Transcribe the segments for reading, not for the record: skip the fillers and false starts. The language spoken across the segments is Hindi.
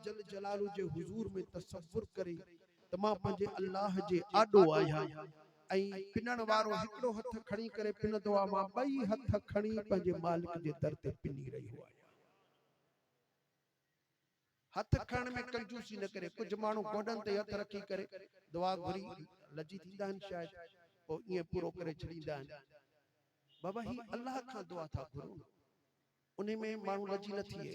जल जलालु जे हुजूर में तसव्वुर करे त मां पंहिंजे अल्लाह जे आॾो आहियां ऐं पिनण वारो हिकिड़ो हथ खणी करे पिनंदो आहे, मां ॿई हथ खणी पंहिंजे मालिक जे दर ते पिनी रहियो आहियां। हथ खणण में कंजूसी न करे। कुछ माण्हू गोॾनि ते हथ रखी करे दुआ घुरी लजी थींदा आहिनि, शायद पोइ ईअं पूरो करे छॾींदा आहिनि। बाबा ही अल्लाह खां दुआ था घुरो, उन में माण्हू लजी न थिए,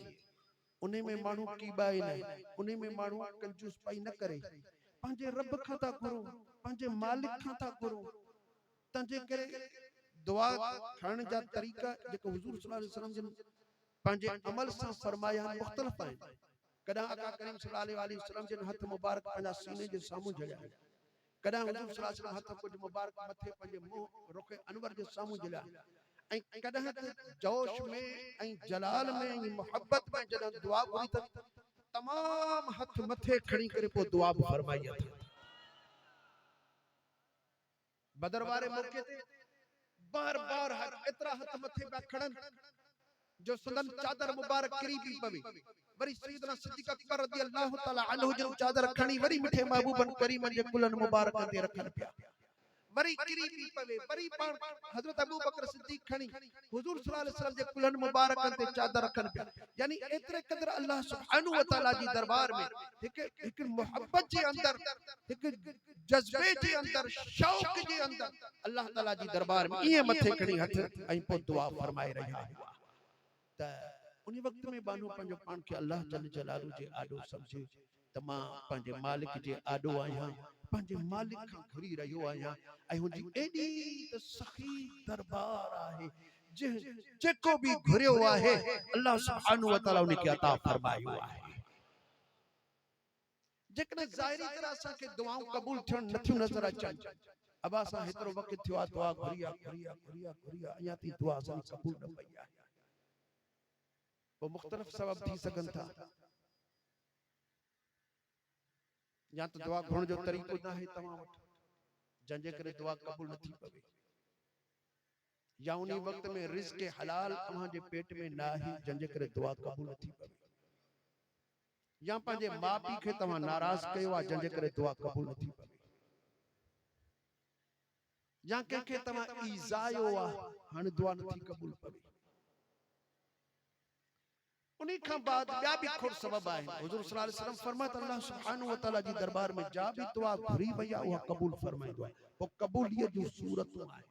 उन में माण्हू कीबाए न, उन में माण्हू कंजूस पाई न करे, पंहिंजे रब खां था घुरो, पंहिंजे मालिक खां था घुरो। तंहिंजे करे दुआ खणण जा तरीक़ा जेको हुजूर सल्लल्लाहु अलैहि वसल्लम जिन पंहिंजे अमल सां फरमाया मुख़्तलिफ़ आहिनि। कॾहिं आका करीम सल्लल्लाहु अलैहि वसल्लम जिन हथ मुबारक पंहिंजा सीने जे साम्हूं जलिया, कॾहिं हुजूर सल्लल्लाहु अलैहि वसल्लम हथ कुझु मुबारक मथे पंहिंजे मुंहुं रुख अनवर जे साम्हूं जलिया, ऐं कॾहिं त जोश में ऐं जलाल में ऐं मोहब्बत में जॾहिं दुआ घुरी त तमाम हथ मथे खणी करे पोइ दुआ बि फरमाई अथई। बदर वारे मौके ते बार बार एतिरा हथ मथे पिया खणनि जो सदन चादर मुबारक किरी पई पवे। वरी सैयदना सिद्दीक़ अकबर रज़ियल्लाहु तआला अन्हु जो चादर खणी वरी मिठे महबूबन करीमन जे कुलन मुबारक ते रखन पिया, वरी किरी पई पवे। वरी पाण हजरत अबू बकर सिद्दीक़ खणी हुजूर सल्लल्लाहु अलैहि वसल्लम जे कुलन मुबारक ते चादर रखन पिया। यानी एतिरे क़दर अल्लाह सुब्हानहु व तआला जी दरबार में हिक मोहब्बत जे अंदर, हिक जज्बे जे अंदर, शौक जे अंदर अल्लाह ताला जी दरबार में ईअं मथे खणी हथ ऐं पोइ दुआ फरमाए रहिया हुआ। त उन वक्त में बानो पंहिंजो पाण खे अल्लाह जल जलालु जे आॾो समझे त मां पंहिंजे मालिक जे आॾो आहियां, पंहिंजे मालिक खां घुरी रहियो आहियां, ऐं हुनजी एॾी त सखी दरबार आहे जेको बि घुरियो आहे अल्लाह सुब्हानहु व तआला उनखे अता फरमायो आहे। जेकॾहिं ज़ाहिरी तरह असांखे दुआऊं क़बूल थियण नथियूं नज़र अचनि, अब असां हेतिरो वक़्तु थियो आहे दुआ घुरी आहे अञा ताईं दुआ असांजी क़बूल न पई आहे। वो मुख्तलिफ सबब थी सकन था, या तो दुआ घुरण जो तरीक़ो ना है तमाम वटि जंहिंजे करे दुआ क़बूल न थी पवे, या उन वक्त में रिज़्क़ हलाल अव्हां जे पेट में ना आहे जंहिंजे करे दुआ क़बूल न थी पवे, या पंहिंजे माउ पीउ खे तव्हां नाराज़ कयो आहे जंहिंजे करे दुआ क़बूल न थी पवे, या कंहिंखे तव्हां ईज़ायो आहे हाणे दुआ नथी क़बूल पवे। उन्हीं खां बाद ॿिया बि खोड़ सबब आहिनि। हुजूर सल्लल्लाहु अलैहि वसल्लम फरमाता अल्लाह सुब्हानहु व तआला जी दरबार में जा भी दुआ घुरी वई आहे उहा क़बूल फरमाईंदो आहे। पोइ क़बूलियत जूं सूरतूं आहिनि।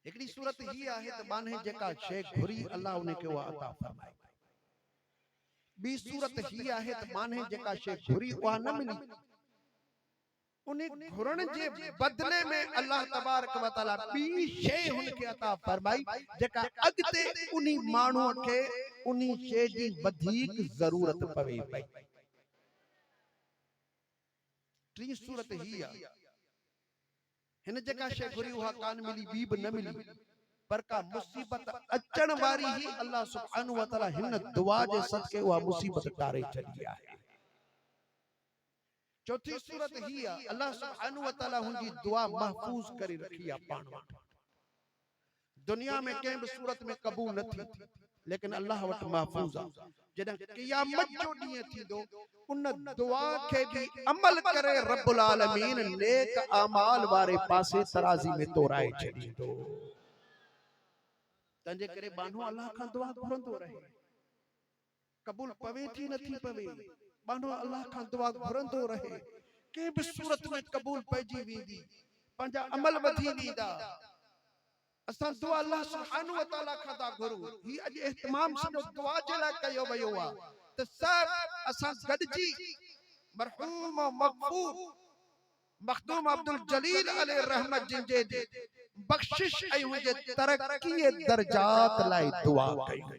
हिकिड़ी सूरत ही आहे त बाने जेका शइ घुरी अल्लाह उनखे उहा अता फरमाए। ॿी सूरत ही आहे त बाने जेका शइ घुरी उहा न मिली, उन घुरण जे बदले में अल्लाह तबारक व तआला ॿी शइ हुनखे अता फरमाई जेका अॻिते उन माण्हूअ खे उन शइ जी वधीक ज़रूरत पवे पई। टी सूरत ही आहे, हिन जेका शइ घुरी उहा कान मिली, ॿी बि न मिली, पर का मुसीबत अचण वारी ही अल्लाह सुब्हानहु व तआला हिन दुआ जे सदके उहा मुसीबत टारे छॾी आहे। चौथी सूरत ही आहे अल्लाह सुब्हानहु व तआला हुनजी दुआ महफूज करे रखी आहे पाण वटि। दुनिया में कंहिं बि सूरत में क़बूल न थी, लेकिन अल्लाह वटि महफूज आहे। जॾहिं क़यामत जो ॾींहुं थींदो उन दुआ खे भी अमल करे रब्बुल आलमीन नेक अमाल वारे पासे तराज़ी में तोराए छॾींदो। तंहिंजे करे बानो अल्लाह खां दुआ घुरंदो रहे, क़बूल पवे थी नथी पवे, बानो अल्लाह खां दुआ घुरंदो रहे। कंहिं बि सूरत में क़बूल पइजी वेंदी, पंहिंजा अमल वधी वेंदा। असां दुआ अल्लाह सुब्हानहु व तआला खां था घुरूं। ही अॼु इहतिमाम सॼो दुआ जे लाइ कयो वियो आहे त सभु असां गॾिजी मरहूम मग़फूर मखदूम अब्दुल जलील अलैहि रहमत जिन जे बख्शिश ऐं हुनजे तरक्कीअ दर्जात लाइ दुआ कयूं।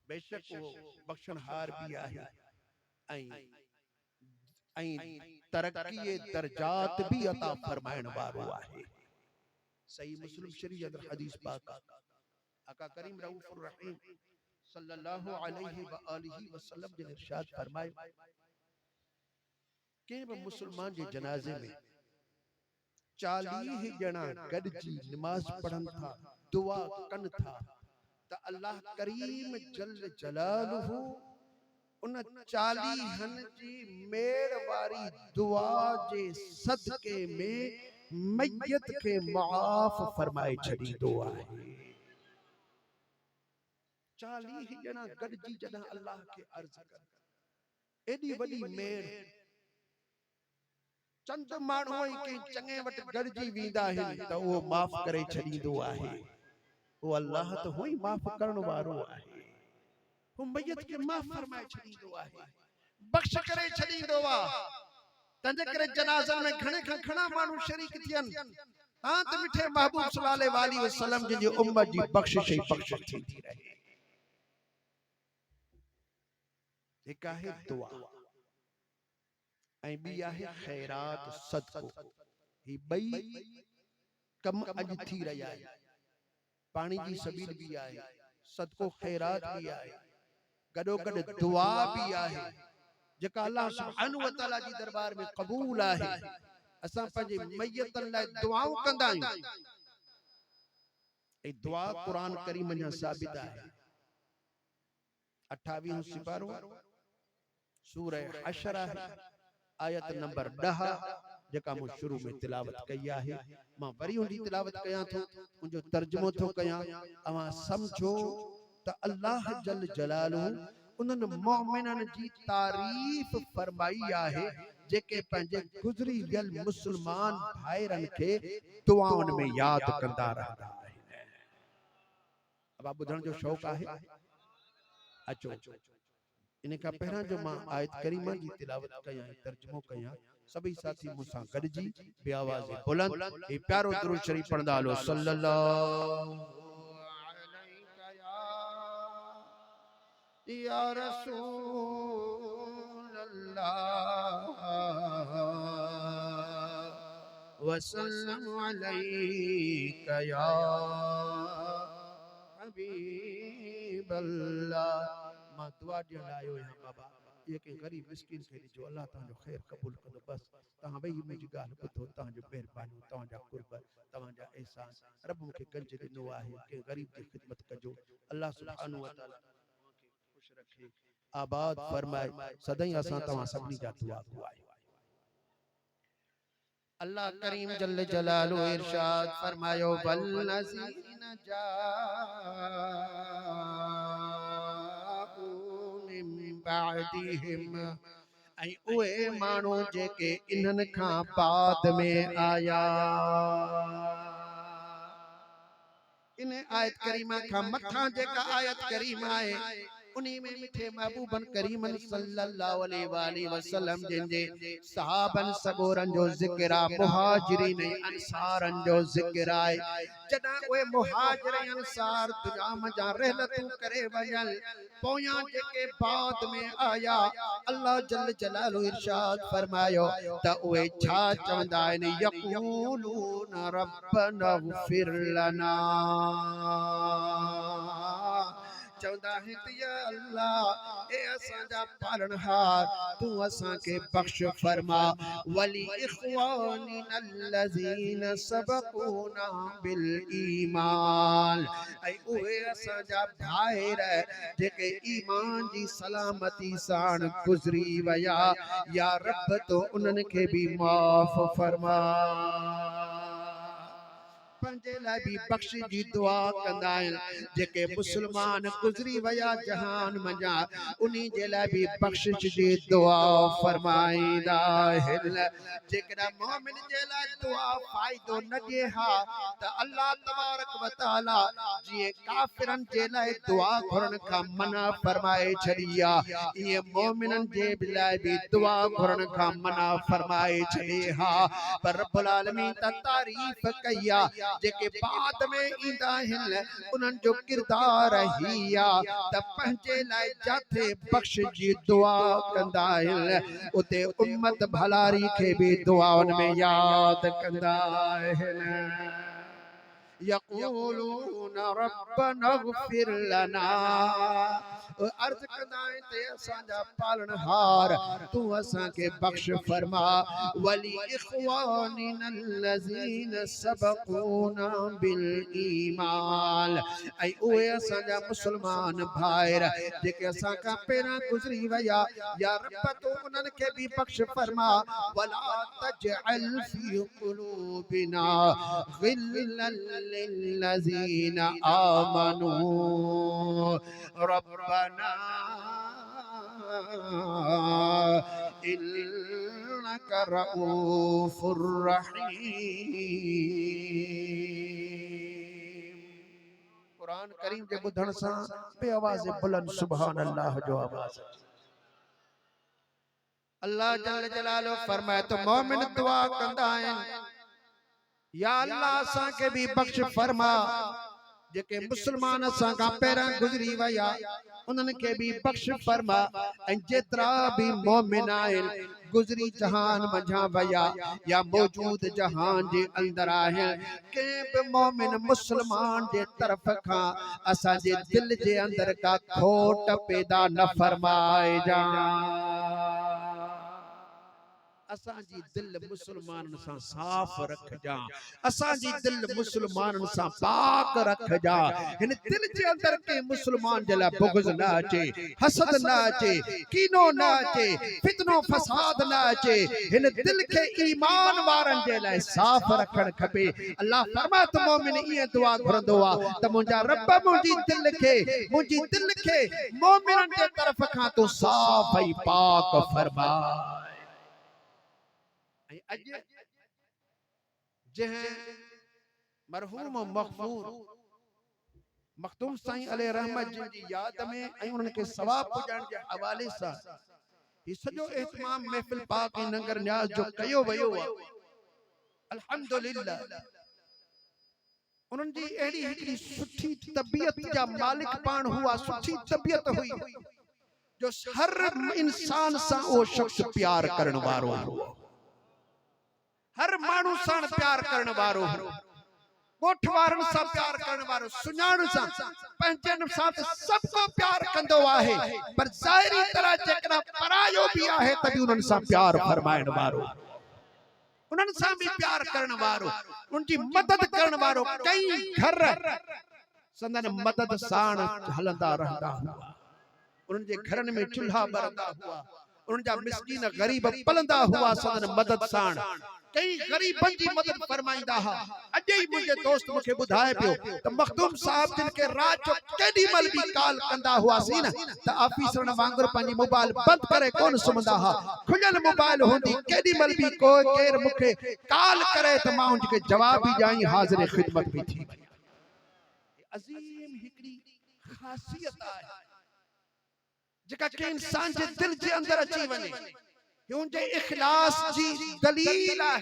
बेशक वो बख्शनहार भी आहे ऐं तरक्कीअ दर्जात भी अता फरमाइण वारो आहे। सही मुस्लिम शरीफ अंदर हदीस पाक आका करीम रऊफुर रहीम सल्लल्लाहु अलैहि व आलिहि वसल्लम जिन इरशाद फरमायो, के भी मुसलमान जे जनाजे में 40 ॼणा गॾिजी नमाज पढ़न था, दुआ कन था, त अल्लाह करीम जल जलालुहु उन 40 जी मेड़ वारी दुआ जे सदके में मैयत के माफ फरमाए छड़ी दुआ है। 40 जना गॾजी जॾहिं अल्लाह के अर्ज कर, एडी वडी मेड़ चंद माण्हू ई के चङे वट गॾजी वींदा आहिनि त उहो माफ करे छड़ींदो आहे। वो अल्लाह तो हुई माफ करण वारो आहे। वो मैयत के माफ फरमाए छड़ींदो आहे, बख्श करे छड़ींदो आहे। तंहिंजे करे जनाज़न में घणे खां घणा माण्हू शरीक थियन हां त मिठे महबूब सल्लल्लाहु अलैहि वसल्लम जी उम्मत जी बख्शिश ही बख्शिश थींदी रहे। एक आहे दुआ ऐं ॿी आहे खैरात सदको। ही ॿई कम अॼु थी रहिया आहिनि। पानी जी सबील भी आहे, सदको खैरात भी आहे, गॾो गॾु दुआ भी आहे जेका अल्लाह सुब्हानहु व तआला जी दरबार में क़बूल आहे। असां पंहिंजे मैयतन लाइ दुआऊं कंदा आहियूं। ऐं दुआ कुरान करीम में साबित आहे। 28 सिपारो सूरह हशर आहे, आयत नंबर 10 जेका मु शुरू में तिलावत कई आहे। मां वरी उनकी तिलावत कयां थो, उनजो तर्जुमो थो कयां। अवां समझो त अल्लाह जल जलालहु उन्हनि मोमिननि जी तारीफ़ फरमाई आहे जेके पंहिंजे गुज़री वियल मुस्लमान भाइरनि खे दुआउनि में याद कंदा रहंदा आहिनि। अब ॿुधण जो शौक़ आहे? अचो इन का पहिरां जो मां आयत करीमा जी तिलावत कयां, तर्जुमो कयां, सभी साथी मुसां गॾजी बे आवाज़े बुलंद ए प्यारो दुरूद शरीफ पढ़ंदा हलो। सल्लल्लाहु अलैहि या रसूल अल्लाह वसल्लम अलैका या हबीब अल्लाह। मां दुआ ॾियण आयो आहियां बाबा, ये के गरीब मिस्किन खे जो अल्लाह तव्हांजो खैर क़बूल कंदो। बस तव्हां वेही मुंहिंजी ॻाल्हि ॿुधो, तव्हांजो महिरबानी, तव्हांजा कुर्बत, तव्हांजा एहसान रब मूंखे गंज ॾिनो आहे। के गरीब जी ख़िदमत कजो। अल्लाह सुब्हानहु व तआला तव्हांखे ख़ुश रखे, आबाद फरमाए। सदाई असां तव्हां सभिनी जा दुआ आहे। अल्लाह करीम जल जलालहु इरशाद फरमायो वल्लज़ीन जाअू मिन बादिहिम, ऐं उहे माण्हू जेके इन्हनि खां बाद में आया। इन आयत करीमा खां मथा जेका आयत करीमा आहे उन्हीं में मिठे महबूबन करीमन सल्लल्लाहु अलैहि वसल्लम जिनजे सहाबन सगोरन जो जिक्र आ, मुहाजिरीन अंसारन जो जिक्र आहे। जडा ओए मुहाजिर अंसार दुनिया में जा रहलतू करे वजल पोया जेके बाद में आया, अल्लाह जल जलालहु इरशाद फरमायो त ओए छा चवंदा आहिनि, यक़ूलून रब्बना ग़फिर लना, चवंदा है या अल्लाह ए असांजा पालनहार तू असां के बख्श फरमा। वली इख्वानिना अल्लज़ीन सबक़ूना बिल ईमान, ऐ ओए असांजा भाइर जेके ईमान जी सलामती साण गुज़री वया, या रब तो उन्हनि खे भी माफ़ फरमा। पंहिंजे लाइ भी बख्श जी दुआ कंदा आहिनि। जेके मुस्लमान गुज़री वया जहान मजा, उन्हीं जे लाइ भी बख्शिश जी दुआ फरमाईंदा आहिनि। जेकॾहिं मोमिन जे लाइ दुआ फ़ाइदो न ॾिए हा त अल्लाह तबारक व तआला जीअं काफ़िरनि जे लाइ दुआ घुरण खां मना फरमाए छॾी आहे, ईअं मोमिननि जे लाइ भी दुआ घुरण खां मना फरमाए छॾी हा। पर रब्बुल आलमीन त तारीफ़ कई आहे जेके बाद में ईंदा आहिनि उन्हनि जो किरदार ही आहे त पंहिंजे लाइ जाथे बख्श जी दुआ कंदा आहिनि, उते उम्मत भलारी खे भी दुआउनि में याद कंदा आहिनि। यक़ूलून रब्बना इग़फ़िर लना, अर्ज़ कंदाए ते असांजा पालनहार तू असां के बख्श फरमा, वली इख़वानिना अल्लज़ीन सबक़ूना बिल ईमान, ऐं उहे असांजा मुस्लमान भाइर जेके असां खां पहिरां गुज़री विया, या रब तू उन्हनि खे भी बख्श फरमा, वला तजअल फी क़ुलूबिना ग़िल्लन लिल्लज़ीना आमनू रब्बना इन्नका रऊफुर रहीम। कुरान करीम के ॿुधण सां बे आवाज़ बुलंद सुभान अल्लाह जो आवाज़। अल्लाह जल्ल जलालो फरमाए तो मोमिन दुआ कंदा आहिनि, या अल्लाह असां के भी बख्श फरमा, जेके मुसलमान असां खां पहिरां गुज़री विया उन्हनि खे भी बख्श फरमा, ऐं जेतिरा भी मोमिन आहिनि गुज़री जहान मंझां विया या मौजूद जहान जे अंदर आहिनि, कंहिं बि मोमिन मुसलमान जे तरफ़ खां असांजे दिल जे अंदर का खोट पैदा न फरमाए जा। असांजी दिल मुसलमानन सां साफ़ रखजा, असांजी दिल मुसलमानन सां पाक रखजा। हिन दिल जे अंदर के मुसलमान जे लाइ बुग़्ज़ न अचे, हसद न अचे, कीनो न अचे, फितनो फसाद न अचे। हिन दिल के ईमान वारन जे लाइ साफ़ रखण खपे। अल्लाह फरमाए त मोमिन इए दुआ घुरंदो आ त मुंहिंजा रब मुंहिंजी दिल खे मोमिनन जे तरफ़ खां तू साफ़ ऐं पाक फरमा। अज जह मरहूम मग़फ़ूर मखदूम साईं अलैहि रहमत जी याद में ऐं उन्हनि खे सवाब पुॼाइण जे हवाले सां ही सॼो एहतमाम महफ़िल पाक ऐं नंगर न्याज़ जो कयो वियो आहे। अल्हम्दुलिल्लाह उन्हनि जी अहिड़ी हिकिड़ी सुठी तबियत जा मालिक पाण हुआ, सुठी तबियत हुई जो हर इंसान सां उहो शख्स प्यार करण वारो हुओ, हर मानू सां प्यार करण वारो, कोठ वारन सां प्यार करण वारो, सुञाण सां पंहिंजन सां सबको प्यार कंदो आहे, पर ज़ाहिरी तरह जेकॾहिं परायो भी आहे त भी उन्हनि सां प्यार फरमाइण वारो, उन्हनि सां भी प्यार करण वारो, उनकी मदद करण वारो। कई घर संदन मदद साण हलंदा रहंदा हुआ, उन्हनि जे घरनि में चूल्हा बरंदा हुआ, उन्हनि जा मिस्कीन गरीब पलंदा हुआ संदन मदद साण। कई गरीबन जी मदद फरमाइंदा हा। अॼु ई मुंहिंजे दोस्त मूंखे ॿुधाए पियो त मखदूम साहब जिन के रात जो केॾी महिल भी कॉल कंदा हुआसीं न त ऑफिसरन वांगुरु पंहिंजी मोबाइल बंदि करे कोन सुम्हंदा हा, खुलियल मोबाइल हूंदी, केॾी महिल भी कोई केर मूंखे कॉल करे त मां उनखे जवाब भी ॾियां, हाज़िर ख़िदमत भी थी वई। अज़ीम हिकिड़ी ख़ासियत आहे जेका के इंसान जे दिल जे अंदर अची वञे, उनके इखलास जी दलील है।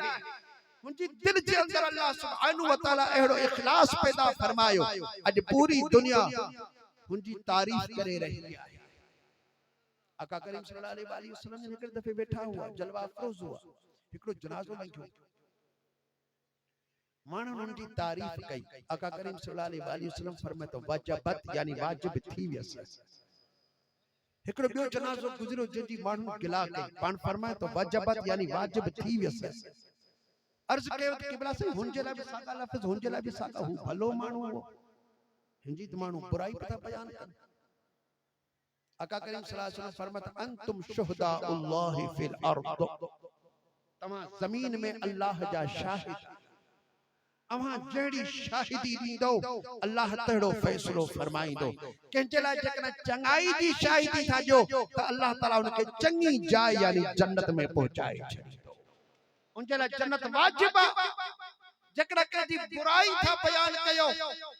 उनकी दिल के अंदर अल्लाह सुब्हानहू व तआला एड़ो इखलास पैदा फरमायो, आज पूरी दुनिया उनकी तारीफ करे रही है। आका करीम सल्लल्लाहु अलैहि वसल्लम ने एक दफे बैठा हुआ, जलवा अफरोज हुआ, एकड़ो जनाजो लंघियो, माण्हुनि उनकी तारीफ कई। आका करीम सल्लल्लाहु अलैहि वसल्लम फरमाए तो वजबत यानी वाजिब थी वियसि। एकड़ो बियो जनाज़ो गुजरो जंहिंजी माण्हुनि गिला कई, पाण फरमाए तो वजबत यानी वाजिब थी वियसि। अर्ज़ कयो त क़िबला साईं हुनजे लाइ बि साॻा लफ़्ज़, हुनजे लाइ बि साॻा, हू भलो माण्हू हो, हिनजी त माण्हू बुराई था बयान कनि। आका करीम सल्लल्लाहु अलैहि वसल्लम फरमाए अंतुम शुहदाउल्लाहि फिल अर्द, तव्हां ज़मीन में अल्लाह जा शाहिद, अवां जहिड़ी शाहिदी ॾींदो अल्लाह तहिड़ो फ़ैसिलो फरमाईंदो। कंहिंजे लाइ जेकॾहिं चङाई जी शाहिदी था ॾियो त अल्लाह ताला उनखे चङी जाइ यानी जन्नत में पहुचाए छॾींदो, उनजे लाइ जन्नत वाजिब आहे। जेकॾहिं कंहिंजी बुराई था बयान कयो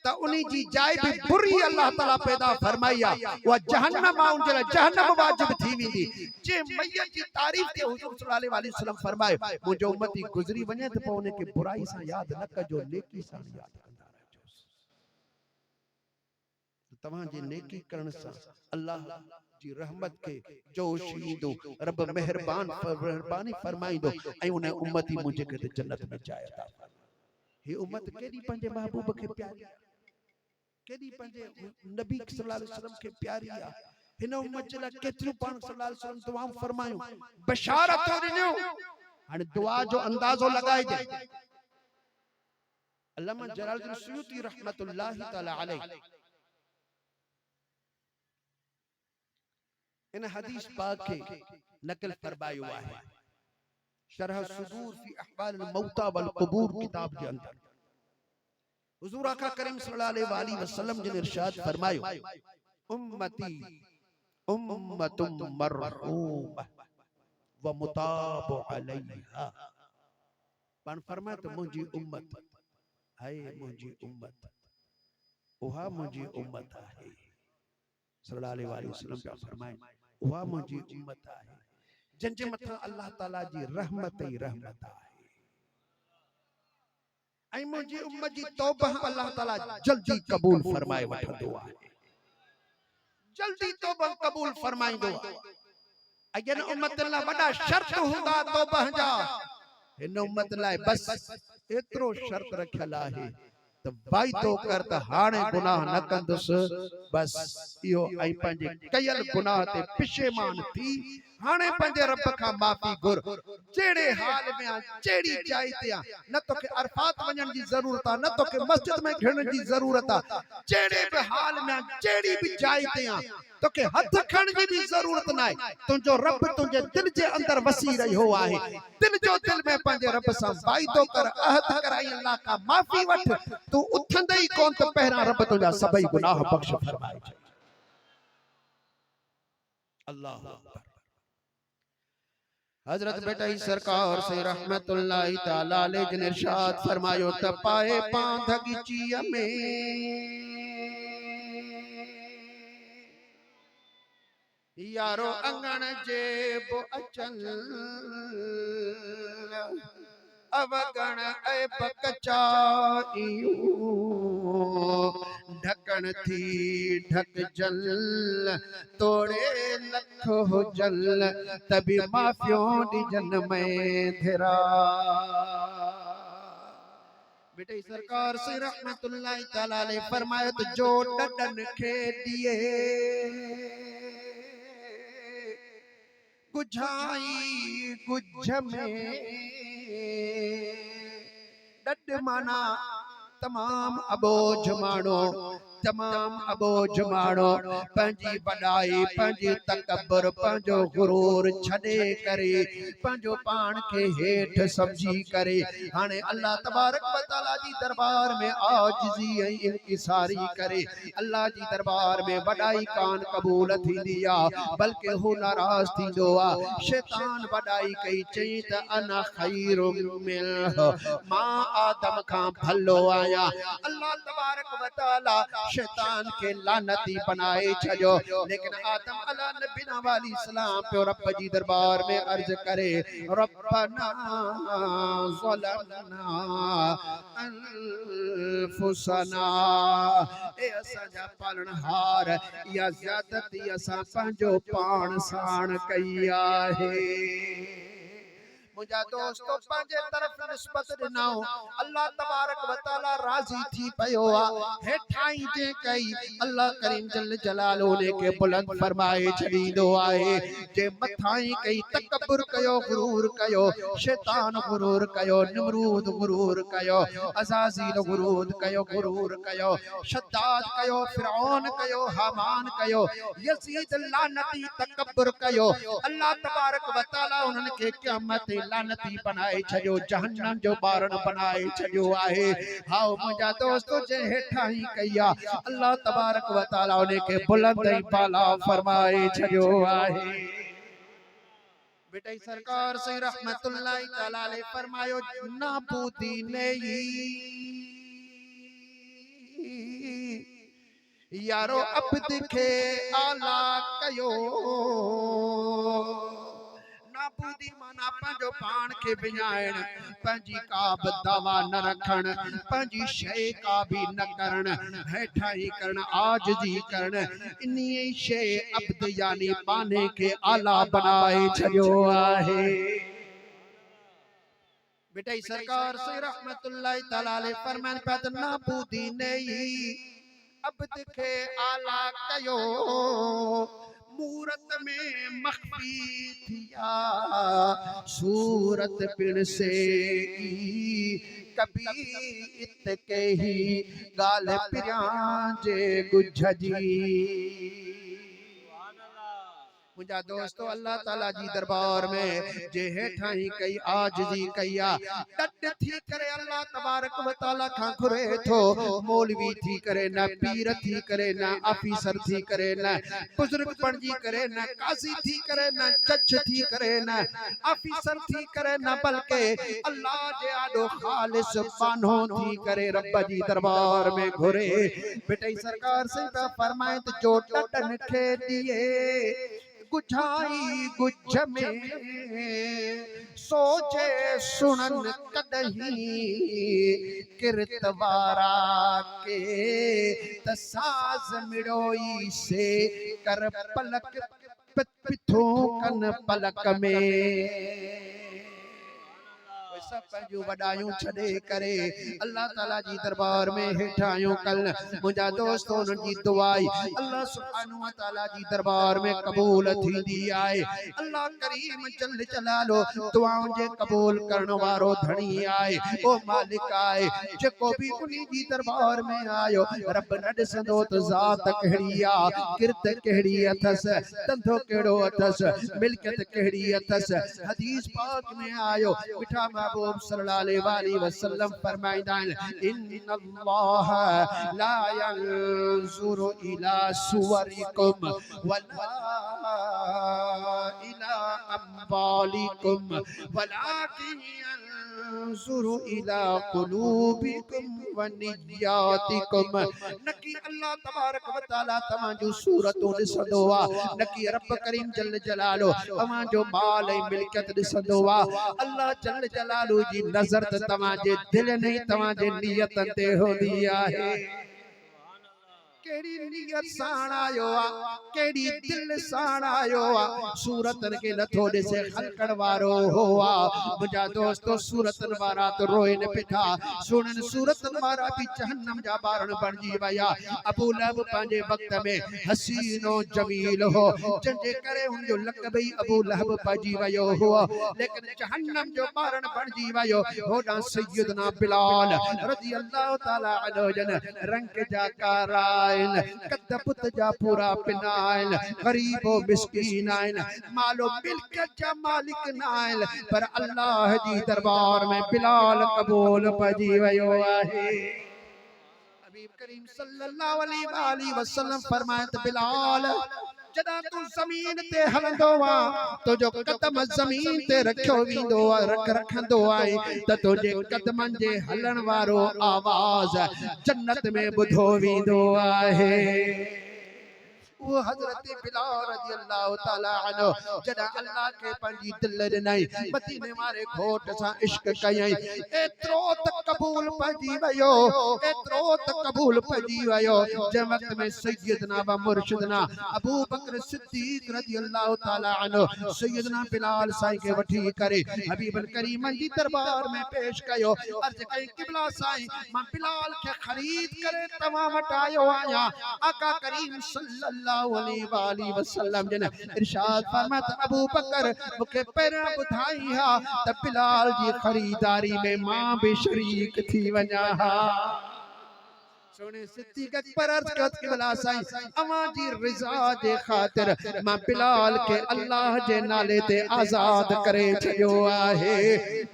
त उन्ही जी जाइ भी बुरी अल्लाह ताला पैदा फरमाई आहे, उहा जहन्नम आहे, उनजे लाइ जहन्नम वाजिब थी वेंदी। जे मैयत जी तारीफ ते हुजूर सल्लल्लाहु अलैहि वसल्लम फरमाए मुंहिंजो उम्मती गुज़री वञे त पोइ उनखे बुराई सां यादि न कजो, नेकी सां यादि कंदा रहिजोसि। तव्हांजे नेकी करण सां अल्लाह जी रहमत के जोश ईंदो, रब मेहरबानी फरमाईंदो ऐं उन उम्मती मुंहिंजे खे जन्नत में जाइ अता फरमाईंदो। हे उम्मत केडी पंजे महबूब के प्यारी केडी पंजे नबी सल्लल्लाहु अलैहि वसल्लम के प्यारी आ हिन उम्मत जे ला केतिरो पाण सल्लल्लाहु अलैहि वसल्लम दुआऊं फरमायूं बशारत ॾिनियो हाणे दुआ जो अंदाज़ो लगाए दे अल्लामा जलालुद्दीन सुयूती रहमतुल्लाहि तआला अलैहि इन हदीस पाक के नकल फरमायो आहे शरह सुदूर फी अहवाल मौता वल कुबूर किताब के अंदर हुजूर आका करीम सल्लल्लाहु अलैहि वसल्लम जिन इरशाद फरमायो उम्मती उम्मतुम मरहूमा व मुताब अलैहा पाण फरमाए तो मुंहिंजी उम्मत हाय मुंहिंजी उम्मत उहा मुंहिंजी उम्मत आहे सल्लल्लाहु अलैहि वसल्लम पिया फरमाए उहा मुंहिंजी उम्मत आहे जंहिंजे मथां अल्लाह ताला जी रहमत ई रहमत आहे ऐं मुंहिंजी उम्मत जी तौबा अल्लाह ताला जल्दी क़बूल फरमाए वठंदो आहे जल्दी तौबा क़बूल फरमाईंदो आहे अगन उम्मत ला वडा शर्त हुंदा तौबा जा हिन उम्मत लाए बस एतिरो शर्त रखियल आहे त वाइदो कर त हाणे गुनाह न कंदुस बस इहो ऐं पंहिंजे कयल गुनाह ते पिशेमान थी हाणे पंहिंजे रब खां माफ़ी घुर जहिड़े हाल में आ जहिड़ी जाइ ते आ न तोखे अरफात वञण जी ज़रूरत आ न तोखे मस्जिद में घिरण जी ज़रूरत आ जहिड़े बि हाल में आ जहिड़ी बि जाइ ते आ तोखे हथ खण जी भी जरूरत ना है तुझो रब तुझे दिल जे अंदर वसी रहियो आहे दिल जो दिल में पंहिंजे रब सां वाइदो कर अहद कराई अल्लाह का माफ़ी वठ तू उथंदे ही कोन त पहिरां रब तुझा सभई गुनाह बख्श फरमाए अल्लाह अकबर हजरत बेटा ही सरकार से रहमतुल्लाहि ताला अलैहि जिन इरशाद फरमायो त पाए पांधगीचीअ में यारो अंगण जे बो अचल अवगण ए बकचाइयो ढकन थी ढक जल तोड़े लख हो जल तभी माफियों दी जन में धेरा बेटे सरकार से रहमतुल्लाहि ताला अलैहि फरमाया तो जो डडन के दिए गुझाई गुझ में डड माना तमाम अबोझ मानो तमाम अबोझ मानो पंजी बड़ाई पंजी तकबर पंजो गुरूर छड़े करे पंजो पान के हेठ समझी करे हाने अल्लाह तबारक व तआला जी दरबार में आजिज़ी ऐं इंकिसारी करे अल्लाह जी दरबार में बड़ाई कान कबूल थींदी आ बल्कि हु नाराज थींदो आ शैतान बड़ाई कई चई त अना खैरुम मिनहु मां आदम खां भलो आया अल्लाह तबारक व तआला शैतान के लानती बनाए छजो लेकिन आदम अला नबीना वाली सलाम पे रब जी दरबार में अर्ज करे रब्बना ज़लमना अनफुसना ए असांजा पालनहार या ज़्यादती असां पंहिंजो पाण साण कई आहे मुझा दोस्तों पंजे तरफ निस्बत दिनाओ अल्लाह तबारक व तआला राजी थी पयो आ हेठाई जे कई अल्लाह करीम जल जलालो ने के बुलंद फरमाए छडींदो आहे जे मथाई कई तकब्बुर कयो गुरूर कयो शैतान गुरूर कयो नमरूद गुरूर कयो अज़ाज़ील गुरूर कयो शद्दाद कयो फिरौन कयो हामान कयो यजीद लानती तकब्बुर कयो अल्लाह तबारक व तआला उन्हनि के क़यामत लानती बनाए छजो जहन्नम जो बारण बनाए छजो आहे हाओ मुझा दोस्तों जे हेठा ही कया अल्लाह तबारक व तआला उन्हें के बुलंद ही बाला फरमाए छजो आहे बेटा सरकार से रहमतुल्लाहि तआला अलैहि फरमायो नाबूदी नहीं यारो अब्द के आला कयो नाबूदी माना पंहिंजो पाण खे विञाइण पंहिंजी का बि दावा न रखण पंहिंजी शइ का बि न करण हेठाई करण आजिज़ी करण इन्हीअ शइ अब्द यानी पाने खे आला बनाए छॾियो आहे मिठाई सरकार से रहमतुल्लाह ताला अलैहि फरमान पात ना बूदी नहीं अब दिखे आला कयो मूरत में मख्फी थिया सूरत पिण से कभी इत के ही गाल पिरांजे गुझजी मुझा दोस्तों अल्लाह ताला जी दरबार में जे हेठाई कई आजिजी कईया डट थी करे अल्लाह तबारक व तआला खां घुरे थो मौलवी थी करे ना पीर थी करे ना ऑफिसर थी करे ना बुजुर्ग पणजी करे ना काजी थी करे ना जज थी करे ना ऑफिसर थी करे ना बल्कि अल्लाह जे आडो खालिस बानो थी करे रब जी दरबार में घुरे बेटे सरकार से फरमाए जो डटन खे दिए गुझाई गुझ में सोचे सुनन कदही किरतवारा के तसाज मिड़ोई से कर पलक पिथो कन पलक में सब पंहिंजूं वॾायूं छॾे करे अल्लाह ताला जी दरबार में हेठायूं कल मुंहिंजा दोस्त उन्हनि जी दुआई अल्लाह सुब्हानहु व तआला जी दरबार में क़बूल थींदी आहे अल्लाह करीम जल जलालो दुआउनि जे क़बूल करण वारो धणी आहे ओ मालिक आहे जेको भी उन्हीं जी दरबार में आयो रब न ॾिसंदो त ज़ात कहिड़ी आहे किरत कहिड़ी अथस धंधो कहिड़ो अथस मिल्कियत कहिड़ी अथस हदीस पाक में आयो मिठा महबूब सल्लल्लाहु अलैहि वसल्लम फरमाइंदा इन्नल्लाह ला यंजुरु इला सुवरिकुम वला इला अम्वालिकुम वलाकिन यंजुरु इला कुलूबिकुम व निय्यातिकुम नकी अल्लाह तबारक व तआला तमा जो सूरतों ॾिसंदो आहे नकी रब करीम जल जलालो तमा जो माल ऐं मिल्कियत ॾिसंदो आहे अल्लाह जल जलालो जी नजर त तमा जे दिल नहीं तमा जे नियत ते होंदी आहे केड़ी नियत साण आयो आ केड़ी दिल साण आयो आ सूरतन के नथो ॾिसे खलकण वारो हो आ मुंहिंजा दोस्तो सूरतन वारा तो रोइन पिठा सुनन सूरतन वारा भी जहन्नम जा बारण बणजी वया अबू लहब पंहिंजे वक्त में हसीनो जमील हो जंहिंजे करे हुनजो लक़ब ई अबू लहब पइजी वयो हो लेकिन जहन्नम जो बारण बणजी वयो होॾां सैयदना बिलाल रज़ी अल्लाह ताला अन्हु जन रंग जा कारा कद पुत जा पूरा पिनाइल गरीबो मिस्कीन आइन मालो मिल्कियत जा मालिक नाइल पर अल्लाह जी दरबार में बिलाल कबूल पजी वयो आहे हबीब करीम सल्लल्लाहु अलैहि वसल्लम फरमायत बिलाल जदा तू जमीन ते हलंदो वा तो जो कदम जमीन ते रखियो वींदो रखंदो आहे त तुझे कदमन जे हलण वारो आवाज जन्नत में ॿुधो वींदो आहे वो हजरत बिलाल रज़ी अल्लाह ताला अन्हु जदा अल्लाह के पंजी दिल ॾिनई मदीने वारे घोट सा इश्क कयई एतिरो त कबूल पजी वयो एतिरो त कबूल पजी वयो जे वक्त में सैयदना व मुर्शिदना अबू बकर सिद्दीक रज़ी अल्लाह ताला अन्हु सैयदना बिलाल साईं के वठी करे हबीब करीम जी दरबार में पेश कयो अर्ज कई क़िबला साईं मां बिलाल के खरीद करे तवा वटायो आया आका करीम सल्लल्लाहु अलैहि वसल्लम जन इरशाद फरमात अबू बकर मुखे पहिरां ॿुधाई हा त बिलाल जी खरीदारी में मां भी शरीक थी वञा हा सोने सिद्दीक अकबर अर्ज कत क़िबला साईं अवां जी रिज़ा जे खातिर मां बिलाल के अल्लाह जे नाले ते आजाद करे छयो आहे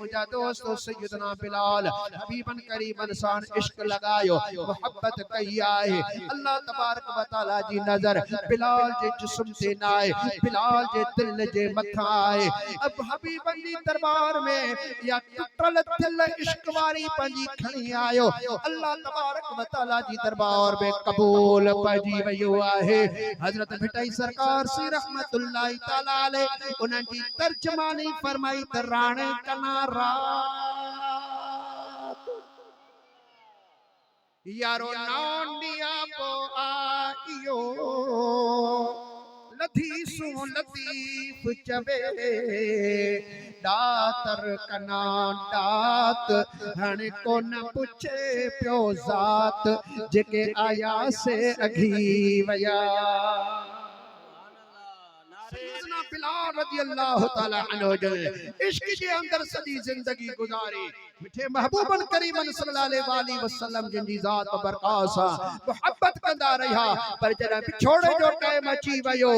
मुंहिंजा दोस्तो सैयदना बिलाल हबीबन करीमन सां इश्क लगायो मोहब्बत कई आहे अल्लाह तबारक व तआला जी नजर बिलाल जे जिस्म ते ना आहे बिलाल जे दिल जे मथा आहे अब हबीबन जी दरबार में या टुटल दिल इश्क वारी पंजी खणी आयो अल्लाह तबारक व तआला जी दरबार में कबूल पजी वयो आहे हजरत भिटाई सरकार सी रहमतुल्लाह ताला अलैहि उन्हनि जी तर्जमानी फरमाई त राणे कना रात यारो नौंडिया पो आयो अधीसू लतीफ चवे दातर कना दात हण को न पुछे प्यो ज़ात जेके आया से अघी वया सैयदना बिलाल रज़ी अल्लाह तआला अन्हु जो इश्क के अंदर सदी जिंदगी गुजारी मिठे महबूबन करीमन सल्लल्लाहु अलैहि वसल्लम जिनकी जात बरकासा मोहब्बत कंदा रहा पर जरा बिछोड़े जो टाइम अची वयो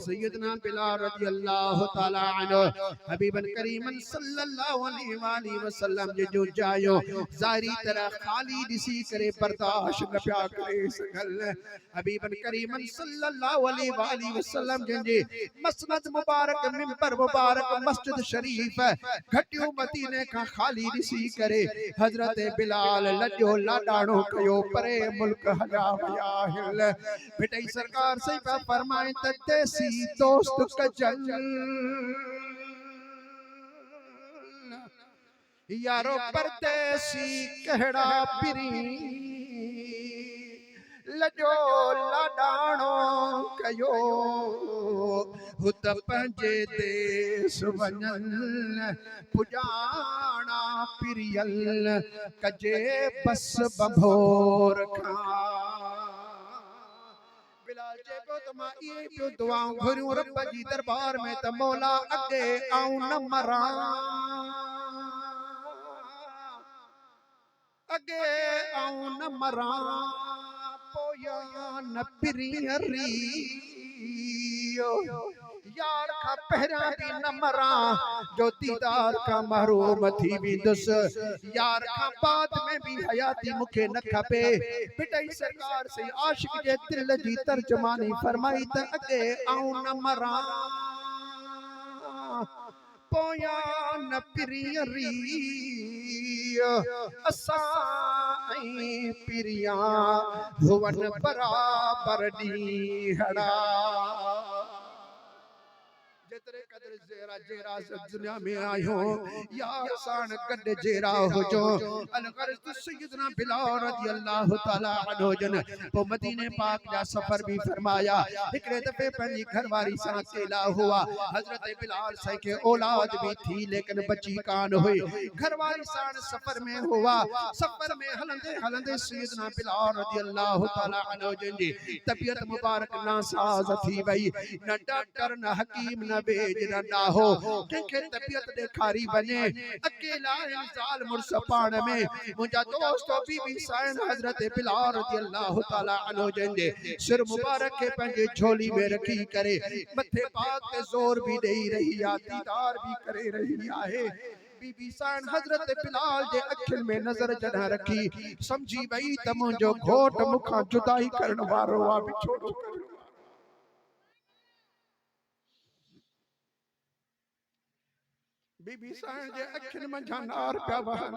सैयदना बिलाल रज़ी अल्लाह तआला अन्हु हबीबन करीमन सल्लल्लाहु अलैहि वसल्लम जो जायो ज़ाहिरी तरह खाली दिसी करे बर्दाश्त न प्या करे सगल हबीबन करीमन सल्लल्लाहु अलैहि वसल्लम जिनजी मसनद मुबारक मिंबर मुबारक मस्जिद शरीफ घटियो मदीने का खाली दिसी करे हजरत बिलाल लजो लाडाणो कयो परे मुल्क हजा वया हिल बेटे सरकार से फरमाए तदेसी दोस्त कजल यारो परदेसी कहड़ा पिरी लजो लाडाणो कयो हुत पंजे देश वञन पुजाना पिरियल कजे बस बभोर खां बिलाल जे को तमा ये पियो दुआऊं घुरियूं रब जी दरबार में त मौला अगे आऊं न मरां अगे आऊं न मरां पोया न पिरियरी यार का पहरा भी न मरा जो दीदार का महरूम थी भी दुस यार का बाद में भी हयाती मुखे न खपे बिटाई सरकार से आशिक जे दिल जी तर्जमानी फरमाई त अगे आऊं न मरा पोया न पिरियरी असाई पिरिया हुवन बराबर ॾींहड़ा जेतरे कदर जेरा जेरा दुनिया में आयो यार सान कद जेरा हो जो अलगरज सैयदना बिलाल रज़ी अल्लाह तआला अन्हु जन तो मदीने पाक जा सफर भी फरमाया एकड़े दफे पंजी घरवारी सा अकेला हुआ हजरत बिलाल से के औलाद भी थी लेकिन बच्ची कान हुई घरवारी सान सफर में हुआ सफर में हलंदे हलंदे सैयदना बिलाल रज़ी अल्लाह तआला अन्हु जन जी तबीयत मुबारक नासाज थी वई न डॉक्टर न हकीम न बेज ना हो के तबीयत देखारी बने अकेला इंसान मुर्स पाण में मुजा दोस्त बीबी साइन हजरत बिलाल रज़ी अल्लाह तआला अन्हु जंदे सिर मुबारक के पंजे झोली में रखी करे मथे पाक ते जोर भी देई रही आ दीदार भी करे रही आहे बीबी सान हजरत बिलाल जे अखिन में नजर जडा रखी समझी वई त मुंजो घोट मुखा जुदाई करण वारो आ बिछोड़ो बीबी साण जे अखिन मंझा नार पिया वहन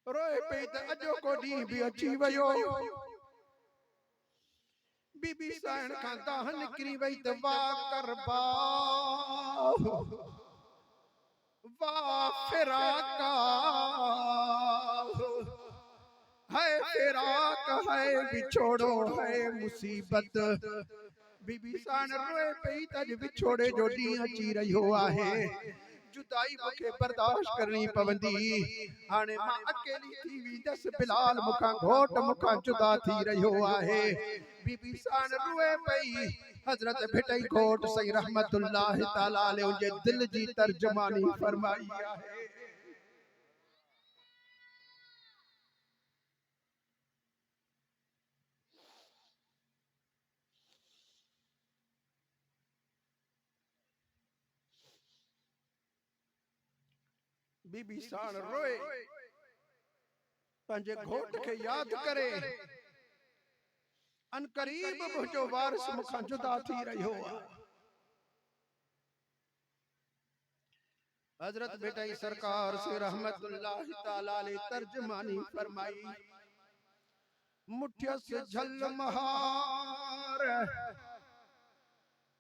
रोए पई त अजो को ॾींहुं भी अची वियो बीबी साण खां दाह निकिरी वई त वाह करबा वाह फिराका है फिराक है बिछोड़ो है मुसीबत बीबी सान रोए पई तज बिछोड़े जो ॾींहुं अची रहियो आहे जुदाई मुखे बर्दाश्त करनी पवंदी हाणे मां अकेली थी वेंदसि बिलाल मुखां घोट मुखां जुदा थी रहियो आहे बीबी सान रोए पई हजरत भिटई घोट सही रहमतुल्लाह तआला अलैहि जे दिल जी तर्जमानी फरमाई आहे बीबी साण रोए पंहिंजे घोट के याद करे अन करीब मुंहिंजो वारिस मुखां जुदा थी रहियो आहे हजरत बेटाई सरकार से रहमतुल्लाह तआला अलैहि तर्जमानी फरमाई मुठ्यस झल महार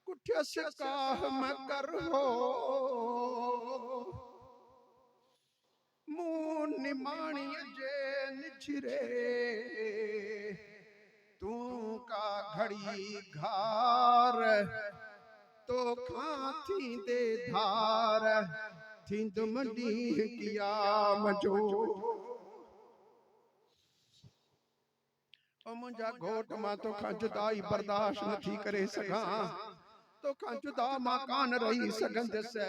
कुठ्यस काह मकर हो मुंह निमाणी जे निछरे तू का घड़ी घार तो खाती दे धार थींद मंडी कियाम जो ओ मुंजा घोट मां तो खां जुदाई बर्दाश्त नथी करे सघां तो खां जुदा मां कान रही सघंदसि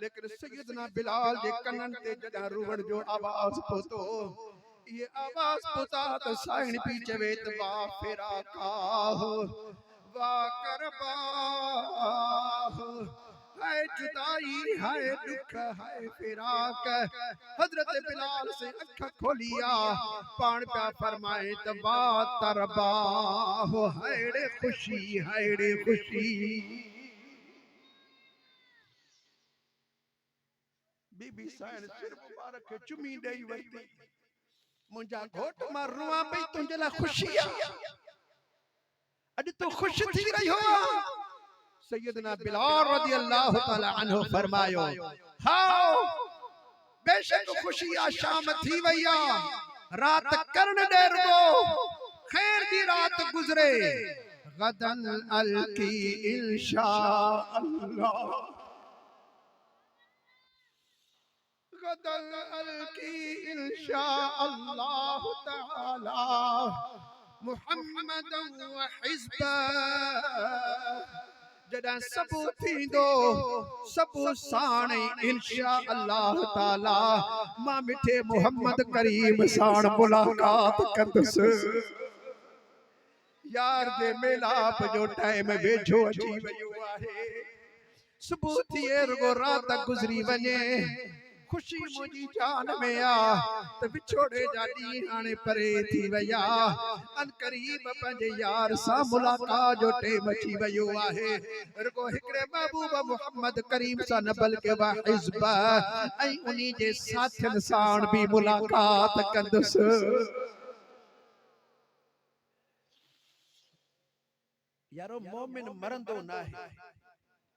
लेकिन सैयदना बिलाल जे कनन ते जॾहिं रुवण जो आवाज़ पहुतो ये आवाज़ पुता तो साइण पी चवे त वा फेरा काह वा करबा हाय जुदाई हाय दुख हाय फिराक हजरत बिलाल से अख खोलिया पान प्या फरमाए त वा तरबा हाय खुशी हाय खुशी बीबी साइण सिर मुबारक के चुमी ॾेई वरिती मुंहिंजा घोट मां रुआं पई तुंहिंजे लाइ खुशी आहे अॼु तूं ख़ुशि थी रहियो सैयदना बिलाल रज़ी अल्लाह तआला अन्हु फरमायो हाओ बेशक खुशी आ शाम थी वई आ रात करण दे रुगो खैर दी रात गुजरे गदन अलकी इंशाअल्लाह गदन अलकी इंशाअल्लाह तआला मुहम्मद व हिज़्बा जदा सबू थींदो सबू साण इंशाअल्लाह ताला मां मिठे मोहम्मद करीम साण मुलाकात कंदस यार जे मिलाप जो टाइम वेझो अची वियो आहे सबू थिए रुगो रात गुजरी वञे खुशी मुझी जान में आ त विछोड़े जा डी हाने परे थी वया अन करीब पंजे यार सा मुलाकात जो टेम अची वयो आहे रुगो हिकड़े महबूब मोहम्मद करीम सा न बल्कि वा हिज़्ब ऐ उनी जे साथियन साण भी मुलाकात कंदस यारो मोमिन मरंदो ना है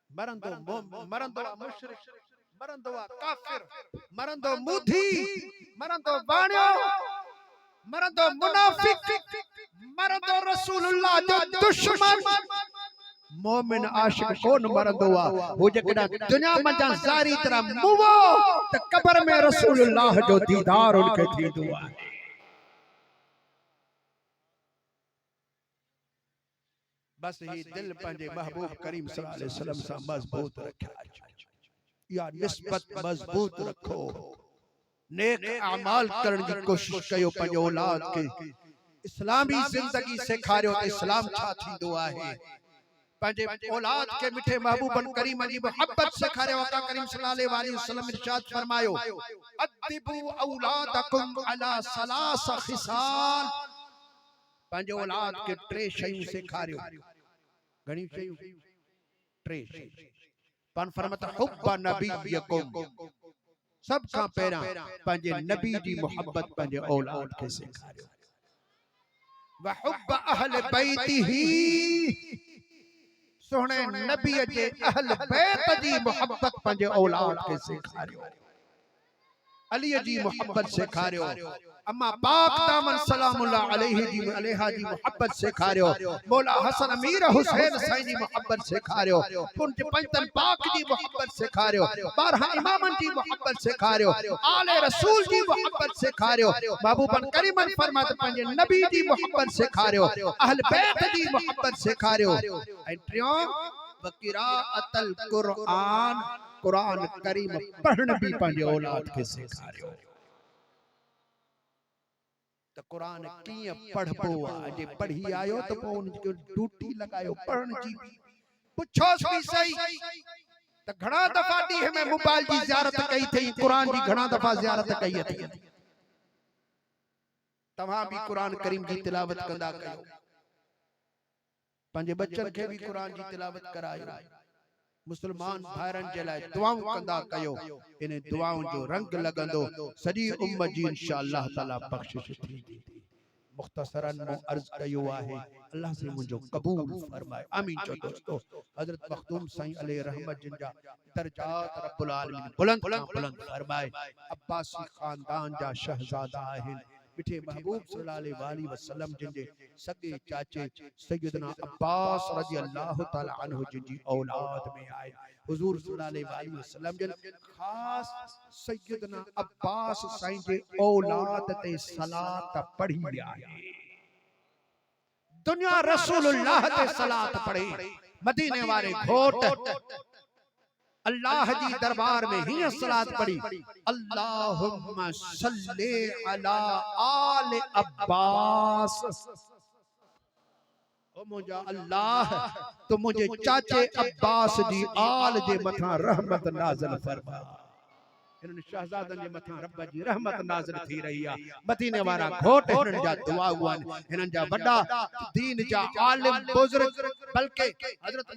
मरंदो मुशरिक मरंदो काफिर मरंदो मुधी मरंदो बाणियो मरंदो मुनाफिक मरंदो रसूलुल्लाह जो दुश्मन मोमिन आशिक कोन मरंदो वो जकड़ा दुनिया मंजा ज़ारी तरह मुवो त कब्र में रसूलुल्लाह जो दीदार उनके थींदो आहे बस ही दिल पंजे महबूब करीम सल्लल्लाहु अलैहि वसल्लम सा मजबूत रखा या निस्बत मजबूत रखो नेक अमाल करने की कोशिश कयो पंहिंजो औलाद के इस्लामी जिंदगी सेखारियो त इस्लाम छा थींदो आहे पंहिंजे औलाद के मिठे महबूबन करीम जी मोहब्बत सेखारियो आका करीम सल्लल्लाहु अलैहि वसल्लम इरशाद फरमायो अदिबु औलादकुम अला सलास खिसाल पंहिंजे औलाद के टे शयूं सेखारियो घणी शयूं टे शयूं पान फरमाता हुब्ब नबीयकुम सब का पहरा पंजे नबी जी मोहब्बत पंजे औलाद के सिखारियो व हुब्ब अहल बैतिही सोहणे नबी जे अहल बैत जी मोहब्बत पंजे औलाद के सिखारियो अली जी मोहब्बत सिखारियो अम्मा पाक दामन सलामुल्लाह अलैहा जी मोहब्बत सिखारियो मौला हसन अमीर हुसैन साईं जी मोहब्बत सिखारियो पुंज पंजतन पाक जी मोहब्बत सिखारियो 12 इमामन जी मोहब्बत सिखारियो आले रसूल जी मोहब्बत सिखारियो महबूबन करीमन फरमात पंजे नबी जी मोहब्बत सिखारियो अहल बैत जी मोहब्बत सिखारियो ऐं टियों वकिराअतल कुरान कुरान करीम पढ़न भी पंजे औलाद के सिखारियो तो कुरान किए पढ़बो जे पढ़ी आयो तो पो उनके ड्यूटी लगायो पढ़न जी पुछोस भी सही तो घणा दफा दी है मैं मोबाइल जी ज़ियारत कई थई कुरान जी घणा दफा ज़ियारत कई थी तवा भी कुरान करीम जी तिलावत कंदा कयो पंजे बच्चन के भी कुरान जी तिलावत करायो मुसलमान भाइरन जे लाइ दुआऊं कंदा कयो इन दुआऊं जो रंग लगंदो सॼी उम्मत जी इंशाअल्लाह ताला बख्शिश थींदी मुख्तसरन मो अर्ज कयो आहे अल्लाह से मुझो कबूल फरमाए आमीन चो दोस्तों हजरत मखदूम साईं अलैहि रहमत जिनजा दर्जात रब्बुल आलमीन बुलंद बुलंद फरमाए अब्बासी खानदान जा शहजादा आहिन मिठे महबूब सल्लल्लाहु अलैहि वसल्लम जिनके सगे चाचे सैयदना अब्बास रजी अल्लाह तआला अन्हु जिनकी औलाद में आए हुजूर सल्लल्लाहु अलैहि वसल्लम जन खास सैयदना अब्बास साईं जे औलाद ते सलात पढ़ी आहे। दुनिया रसूलुल्लाह ते सलात पढ़े मदीने वाले घोट अल्लाह जी दरबार में ही सलात पढ़ी अल्लाहुम्मा सल्ले अला आल अब्बास। ओ मुझा अल्लाह तो मुझे चाचे अब्बास जी आल जे मथा रहमत नाज़िल फरमा। इन्हनि शहजादन जे मथा रब जी रहमत नाज़िल थी रही आ। मदीने वाला घोट इन्हनि जा दुआ हुआ इन्हनि जा वडा दीन जा आलिम बुजुर्ग बल्कि हजरत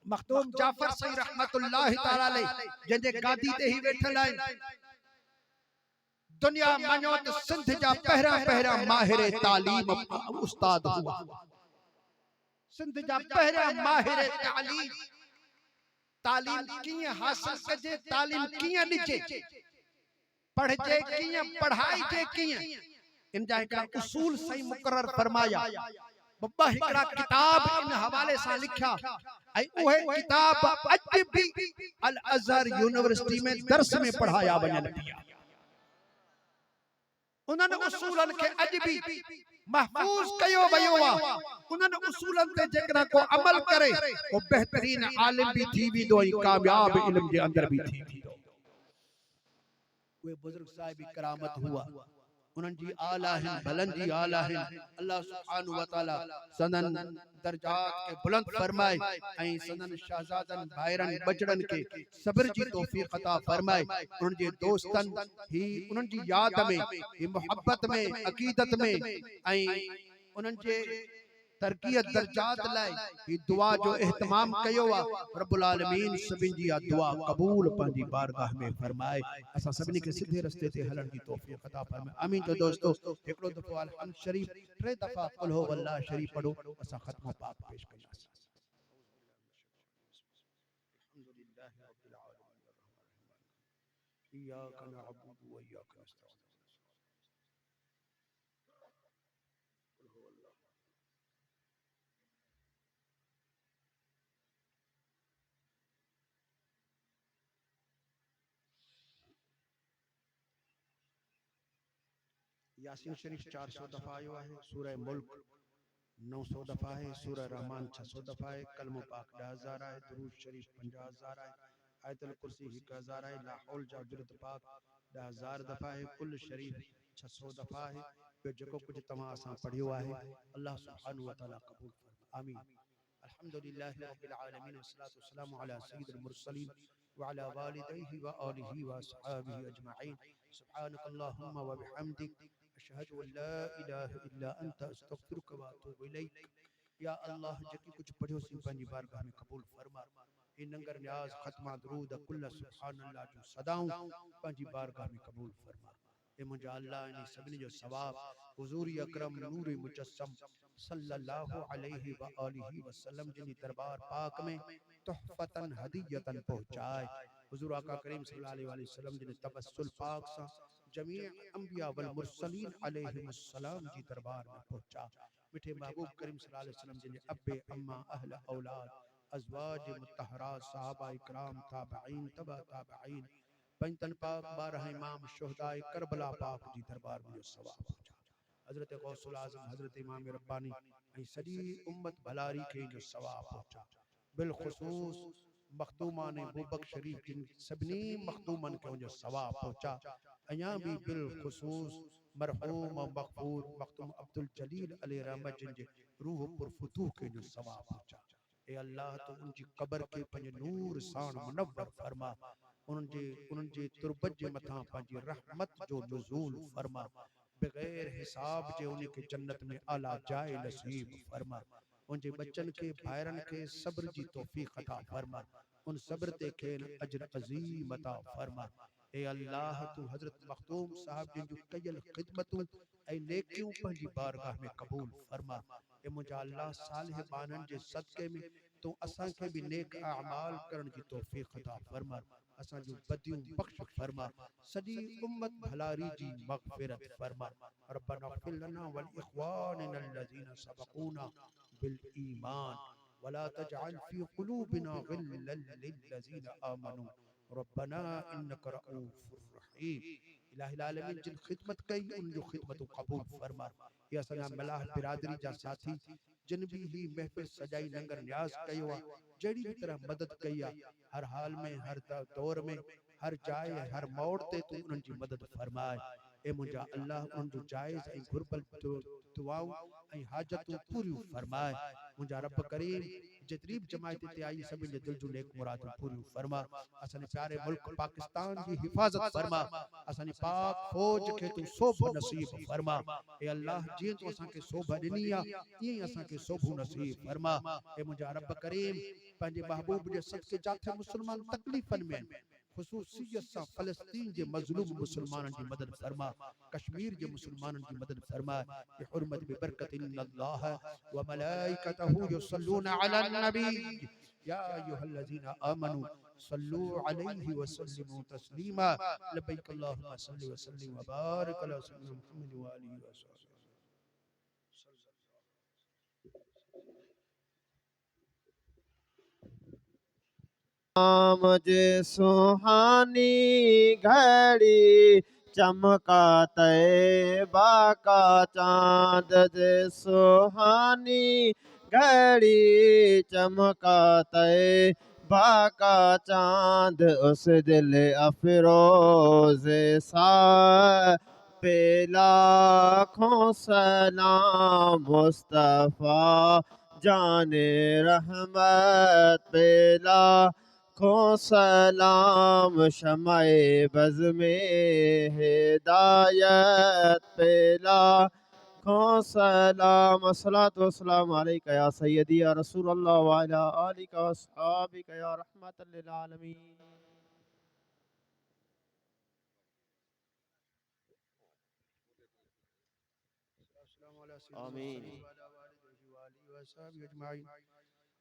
मखदूम जाफर सही रहमतुल्लाहि तआला अलैहि जंहिंजे गादी ते ही वेठल आहिनि। दुनिया मञो त सिंध जा पहिरा पहिरा माहिर तालीम उस्ताद हुआ। सिंध जा पहिरा माहिर तालीम तालीम कीअं हासिल कजे तालीम कीअं ॾिजे पढ़जे कीअं पढ़ाई जे कीअं इन जा हिकड़ा उसूल सही मुकर्रर फरमाया। बब्बा हिकड़ा किताब इन हवाले से लिखा ऐं उहे किताब अज भी अल अज़हर यूनिवर्सिटी में दर्स में पढ़ाया वञन पिया। उन्हनि उसूलन के अज भी महफूज कयो वयो आ। उन्हनि उसूलन ते जेकरा को अमल करे वो बेहतरीन आलिम भी थी वेंदो ऐं कामयाब इल्म जे अंदर भी थी वेंदो। वे बुजुर्ग साहिब करामत हुआ उन्हनि जी आला है बुलंदी आला है। अल्लाह सुब्हानहु व तआला सदन दर्जात के बुलंद फरमाए ऐं सदन शहजादन भाइरन बचड़न के सब्र जी तौफीक अता फरमाए। उन्हनि जे दोस्तन ही उन्हनि जी याद में ही मोहब्बत में अकीदत में ऐं उन्हनि जे तरकियत दर्जात लाए ही दुआ जो एहतमाम कयो आ। रब्बुल आलमीन सभिनी जी दुआ कबूल पंहिंजी बारगाह में फरमाए। असां सभिनी के सीधे रस्ते ते हलण जी तौफीक अता फरमाए। आमीन। तो दोस्तों हिकड़ो दफ़ो अल हम्द शरीफ 3 दफ़ा कुल हो वल्लाह शरीफ पढ़ो असां खत्म पाक पेश कंदासीं। अल्हम्दुलिल्लाहि रब्बिल आलमीन इय्याका नअबुदु व इय्याका नस्तईन। यासीन शरीफ 400 दफा आयो है। सूरह मुल्क 900 दफा है। सूरह रहमान 600 दफा है। कलम पाक 10,000 है। दुरूद शरीफ 50,000 है। आयतुल कुर्सी 1,000 है। ला हौल जा विरद पाक 10,000 दफा है। कुल शरीफ 600 दफा है। जो जको कुछ तमा असा पढ़ियो है अल्लाह सुब्हानहु व तआला कबूल फरमाए। आमीन। अल्हम्दुलिल्लाहि रब्बिल आलमीन वस्सलातु वस्सलामु अला सय्यिदिल मुरसलीन व अला वालिदैहि व आलिहि व अस्हाबिहि अजमईन। सुब्हानकल्लाहुम्मा व बिहम्दिक अशहदु अन ला इलाहा इल्ला अंता अस्तगफिरुका व अतूबु इलैक। या अल्लाह जकी कुछ पढ़ियो सी पंहिंजी बारगाह में कबूल फरमा। इन नंगर न्याज खत्मा दरूद कुल सुभान अल्लाह जो सदाऊं पंहिंजी बारगाह में कबूल फरमा। ए मुंहिंजा अल्लाह इन सभिनी जो सवाब हुजूर अकरम नूर मुजस्सम सल्लल्लाहु अलैहि व आलिहि वसल्लम जिनी दरबार पाक में तोहफतन हदीयतन पहुंचाए। हुजूर आका करीम सल्लल्लाहु अलैहि वसल्लम जिने तबस्सुल पाक सा जमी अंबिया वल मुरसलीन अलैहिमुस्सलाम जी दरबार में पहुंचा। मिठे महबूब करीम सल्लल्लाहु अलैहि वसल्लम जिने अब्बे अम्मा अहल औलाद अज़वाज मुत्तहरात सहाबा इकराम ताबईन तबा ताबईन पंजतन पाक 12 इमाम शुहदाए करबला पाक जी दरबार में सवाब पहुंचा। हजरत गौसुल आजम हजरत इमाम रब्बानी ऐं सॼी उम्मत भलारी के जो सवाब पहुंचा। बिलखुसूस मखदूमान बुबक शरीफ जिन सभिनी मखदूमन के जो सवाब पहुंचा। अया भी बिलखुसूस मरहूम और मगफूर मखदूम अब्दुल जलील अलैहि रहमत जिन जे रूह पुरफुतूह के जो सवाब पहुंचा। ए अल्लाह तो उनकी कब्र के पंज नूर साण मुनव्वर फरमा। उन्हनि जे तुरबत जे मथा पंहिंजी रहमत जो नुज़ूल फरमा। बगैर हिसाब जे उन्हें के जन्नत में आला जाए नसीब फरमा। उनके बच्चन के भाइरन के सब्र जी तौफीक अता फरमा। उन सब्र ते खेन अजर अजीम अता फरमा। ए अल्लाह तू हजरत मखदूम साहब जिन जो कयल खिदमतूं ऐं नेकियूं पंहिंजी बारगाह में कबूल फरमा। ए मुंहिंजा अल्लाह सालिह बानन जे सदके में तूं असां खे भी नेक अमाल करण जी तौफीक अता फरमा, असां जूं बदियूं बख्श फरमा, सॼी उम्मत भलारी जी मगफिरत फरमा। रब्बना इग़फिर लना वल इख़वानिना अल्लज़ीना सबक़ूना बिल ईमान वला तजअल फी क़ुलूबिना गिल्लन लिल्लज़ीना आमनू रब्बना इन्नका रऊफुर रहीम। इलाही आलमीन जिन खिदमत कई उन जो खिदमत कबूल फरमा। या सना मलाह बिरादरी जा साथी जिन भी ही महफिल सजाई लंगर न्याज कयो आ, जड़ी भी तरह मदद कई आ, हर हाल में हर दौर में हर जाए हर मोड़ ते तू उन जी मदद फरमाए। ए मुंहिंजा अल्लाह उन जो जायज़ ऐं घुरबल दुआऊं ऐं हाजतूं पूरियूं फरमाए। मुंहिंजा रब करीम जेतरी भी जमायत ते आई सभिनि जे दिल जूं नेक मुरादूं पूरियूं फरमा। असांजे प्यारे मुल्क पाकिस्तान जी हिफ़ाज़त फरमा। असांजी पाक फौज खे तू सोभ नसीब फरमा। ए अल्लाह जीअं तू असांखे सोभ ॾिनी आ तीअं ई असांखे सोभू नसीब फरमा। ए मुंहिंजा रब करीम पंहिंजे महबूब जे सदके जाथे मुस्लमान तकलीफ़न में आहिनि, ख़ुसूसियत सां फ़लस्तीन जे मज़लूम मुसलमानन जी मदद फरमा, कश्मीर जे मुसलमानन जी मदद फरमा। बिहुर्मत बिबरकत इन्नल्लाह व मलाइकतहू युसल्लूना अलन नबी या अय्युहल्लज़ीना आमनू सल्लू अलैहि व सल्लिमू तस्लीमा। लब्बैक अल्लाहुम्मा सल्लि व सल्लिम व बारिक अला सय्यिदिना मुहम्मद व आलिहि व सहबिहि। मुझे सुहानी घड़ी चमका तैबा का चांद, जे सुहानी घड़ी चमका तैबा का चांद, उस दिल अफरोज सा पे लाखों सलाम। मुस्तफा जाने रहमत पे लाखों सलाम। शमाए बज़ में हिदायत पे लाखों सलाम। अस्सलातु वस्सलामु अलैका या सय्यदी या रसूल अल्लाह व अला आलिका व अस्हाबिका या रहमतल लिल आलमीन। आमीन।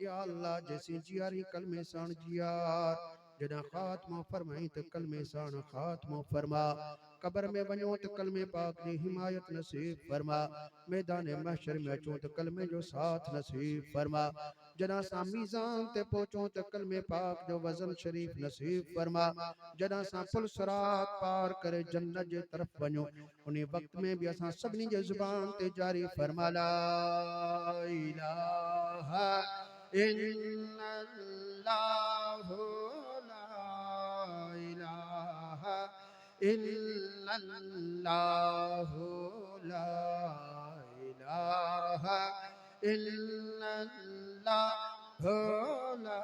या अल्लाह जैसे जियारी कलमे साण जियार जॾहिं ख़ात्मो फरमाई त कलमे साण ख़ात्मो फरमा, कब्र में वञो त कलमे पाक जी हिमायत नसीब फरमा, मैदान महशर में अचो त कलमे जो साथ नसीब फरमा, जॾहिं असां मीज़ान ते पहुचूं त कलमे पाक जो वज़न शरीफ नसीब फरमा, जॾहिं असां पुल सिरात पार करे जन्नत जे तरफ़ वञूं उन वक्त में भी असां सभिनी जे ज़ुबान ते जारी फरमा ला इलाहा इल्लल्लाहु ला इलाहा इल्लल्लाहु ला इलाहा इल्लल्लाहु ला